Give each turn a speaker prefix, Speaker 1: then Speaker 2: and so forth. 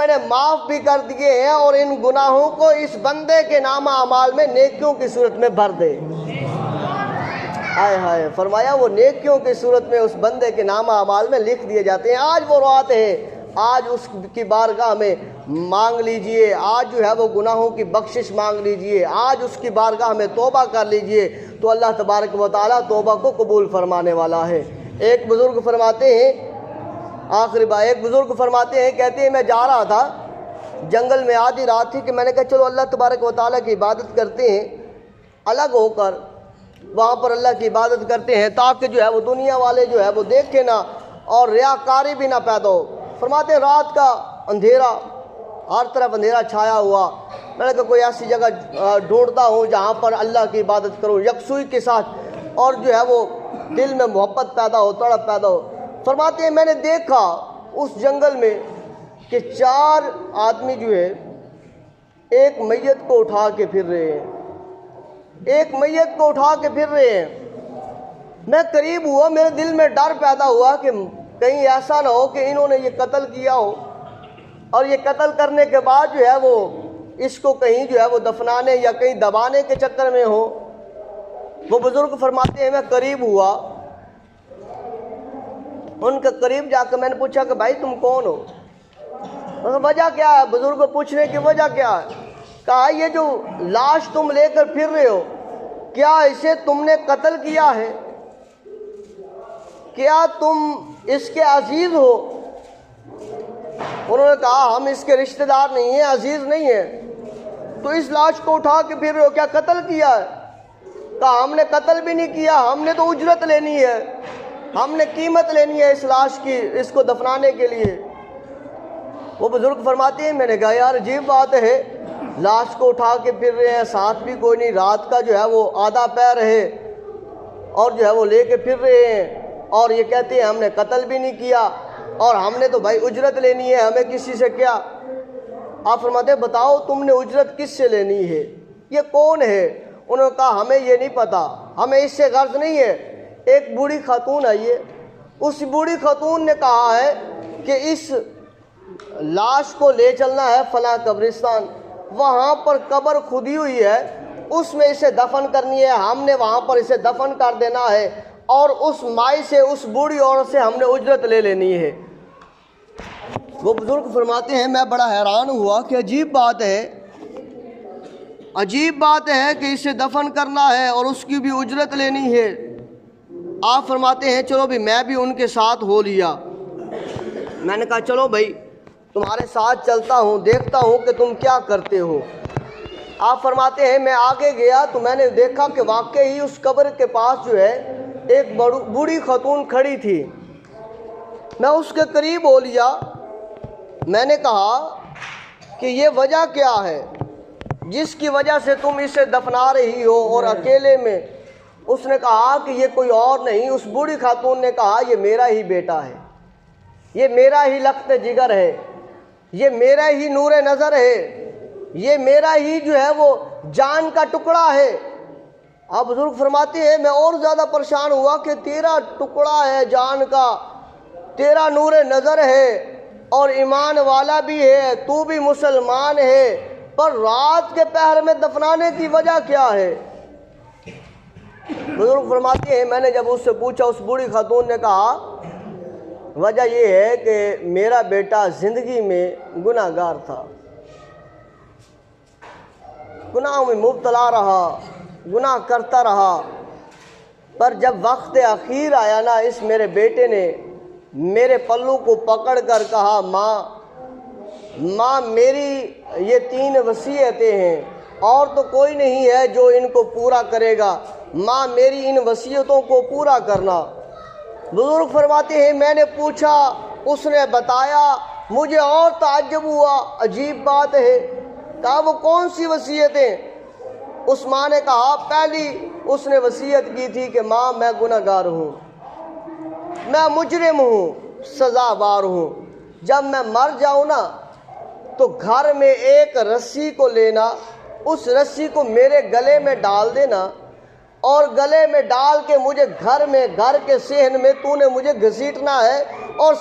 Speaker 1: میں نے معاف بھی کر دیے ہیں اور ان گناہوں کو اس بندے کے نامہ اعمال میں نیکیوں کی صورت میں بھر دے۔ ہائے ہائے، فرمایا وہ نیکیوں کی صورت میں اس بندے کے نامہ اعمال میں لکھ دیے جاتے ہیں۔ آج وہ روتے ہیں، آج اس کی بارگاہ میں مانگ لیجئے، آج جو ہے وہ گناہوں کی بخشش مانگ لیجئے، آج اس کی بارگاہ میں توبہ کر لیجئے، تو اللہ تبارک و تعالیٰ توبہ کو قبول فرمانے والا ہے۔ ایک بزرگ فرماتے ہیں، آخری بات، ایک بزرگ فرماتے ہیں، کہتے ہیں میں جا رہا تھا جنگل میں، آدھی رات تھی کہ میں نے کہا چلو اللہ تبارک و تعالیٰ کی عبادت کرتے ہیں، الگ ہو کر وہاں پر اللہ کی عبادت کرتے ہیں تاکہ جو ہے وہ دنیا والے جو ہے وہ دیکھیں نہ اور ریاکاری بھی نہ پیدا ہو۔ فرماتے ہیں رات کا اندھیرا، ہر طرف اندھیرا چھایا ہوا، میں نے کہا کوئی ایسی جگہ ڈھونڈتا ہوں جہاں پر اللہ کی عبادت کروں یکسوئی کے ساتھ، اور جو ہے وہ دل میں محبت پیدا ہو، تڑپ پیدا ہو۔ فرماتے ہیں میں نے دیکھا اس جنگل میں کہ 4 آدمی جو ہے ایک میت کو اٹھا کے پھر رہے ہیں، ایک میت کو اٹھا کے پھر رہے ہیں۔ میں قریب ہوا، میرے دل میں ڈر پیدا ہوا کہ کہیں ایسا نہ ہو کہ انہوں نے یہ قتل کیا ہو اور یہ قتل کرنے کے بعد جو ہے وہ اس کو کہیں جو ہے وہ دفنانے یا کہیں دبانے کے چکر میں ہو۔ وہ بزرگ فرماتے ہیں میں قریب ہوا، ان کے قریب جا کے میں نے پوچھا کہ بھائی تم کون ہو؟ وجہ کیا ہے؟ بزرگ کو پوچھنے کی وجہ کیا ہے؟ کہا یہ جو لاش تم لے کر پھر رہے ہو، کیا اسے تم نے قتل کیا ہے؟ کیا تم اس کے عزیز ہو؟ انہوں نے کہا ہم اس کے رشتہ دار نہیں ہیں، عزیز نہیں ہیں۔ تو اس لاش کو اٹھا کے پھر رہے ہو، کیا قتل کیا ہے؟ کہا ہم نے قتل بھی نہیں کیا، ہم نے تو اجرت لینی ہے، ہم نے قیمت لینی ہے اس لاش کی، اس کو دفنانے کے لیے۔ وہ بزرگ فرماتے ہیں میں نے کہا یار عجیب بات ہے، لاش کو اٹھا کے پھر رہے ہیں، ساتھ بھی کوئی نہیں، رات کا جو ہے وہ آدھا پیر ہے اور جو ہے وہ لے کے پھر رہے ہیں، اور یہ کہتے ہیں ہم نے قتل بھی نہیں کیا اور ہم نے تو بھائی اجرت لینی ہے، ہمیں کسی سے کیا۔ آپ فرماتے ہیں بتاؤ تم نے اجرت کس سے لینی ہے، یہ کون ہے؟ انہوں نے کہا ہمیں یہ نہیں پتا، ہمیں اس سے غرض نہیں ہے۔ ایک بوڑھی خاتون آئی ہے، اس بوڑھی خاتون نے کہا ہے کہ اس لاش کو لے چلنا ہے فلاں قبرستان، وہاں پر قبر کھودی ہوئی ہے، اس میں اسے دفن کرنی ہے، ہم نے وہاں پر اسے دفن کر دینا ہے اور اس مائی سے، اس بوڑھی عورت سے ہم نے اجرت لے لینی ہے۔ وہ بزرگ فرماتے ہیں میں بڑا حیران ہوا کہ عجیب بات ہے، عجیب بات ہے کہ اسے دفن کرنا ہے اور اس کی بھی اجرت لینی ہے۔ آپ فرماتے ہیں چلو بھی میں بھی ان کے ساتھ ہو لیا، میں نے کہا چلو بھائی تمہارے ساتھ چلتا ہوں، دیکھتا ہوں کہ تم کیا کرتے ہو۔ آپ فرماتے ہیں میں آگے گیا تو میں نے دیکھا کہ واقعی اس قبر کے پاس جو ہے ایک بوڑھی خاتون کھڑی تھی۔ میں اس کے قریب ہو لیا، میں نے کہا کہ یہ وجہ کیا ہے جس کی وجہ سے تم اسے دفنا رہی ہو اور اکیلے میں؟ اس نے کہا کہ یہ کوئی اور نہیں، اس بوڑھی خاتون نے کہا یہ میرا ہی بیٹا ہے، یہ میرا ہی لخت جگر ہے، یہ میرا ہی نور نظر ہے، یہ میرا ہی جو ہے وہ جان کا ٹکڑا ہے۔ آپ بزرگ فرماتے ہیں میں اور زیادہ پریشان ہوا کہ تیرا ٹکڑا ہے جان کا، تیرا نور نظر ہے اور ایمان والا بھی ہے، تو بھی مسلمان ہے، پر رات کے پہر میں دفنانے کی وجہ کیا ہے؟ بزرگ فرماتے ہیں میں نے جب اس سے پوچھا، اس بوڑھی خاتون نے کہا وجہ یہ ہے کہ میرا بیٹا زندگی میں گناہ گار تھا، گناہوں میں مبتلا رہا، گناہ کرتا رہا، پر جب وقت اخیر آیا نا، اس میرے بیٹے نے میرے پلو کو پکڑ کر کہا ماں میری یہ 3 وصیتیں ہیں اور تو کوئی نہیں ہے جو ان کو پورا کرے گا، ماں میری ان وصیتوں کو پورا کرنا۔ بزرگ فرماتے ہیں میں نے پوچھا، اس نے بتایا، مجھے اور تعجب ہوا، عجیب بات ہے۔ کہا وہ کون سی وصیتیں؟ اس ماں نے کہا پہلی اس نے وصیت کی تھی کہ ماں میں گناہ گار ہوں، میں مجرم ہوں، سزاوار ہوں، جب میں مر جاؤں نا تو گھر میں ایک رسی کو لینا، اس رسی کو میرے گلے میں ڈال دینا اور گلے میں ڈال کے مجھے گھر کے صحن میں تو نے مجھے گھسیٹنا ہے اور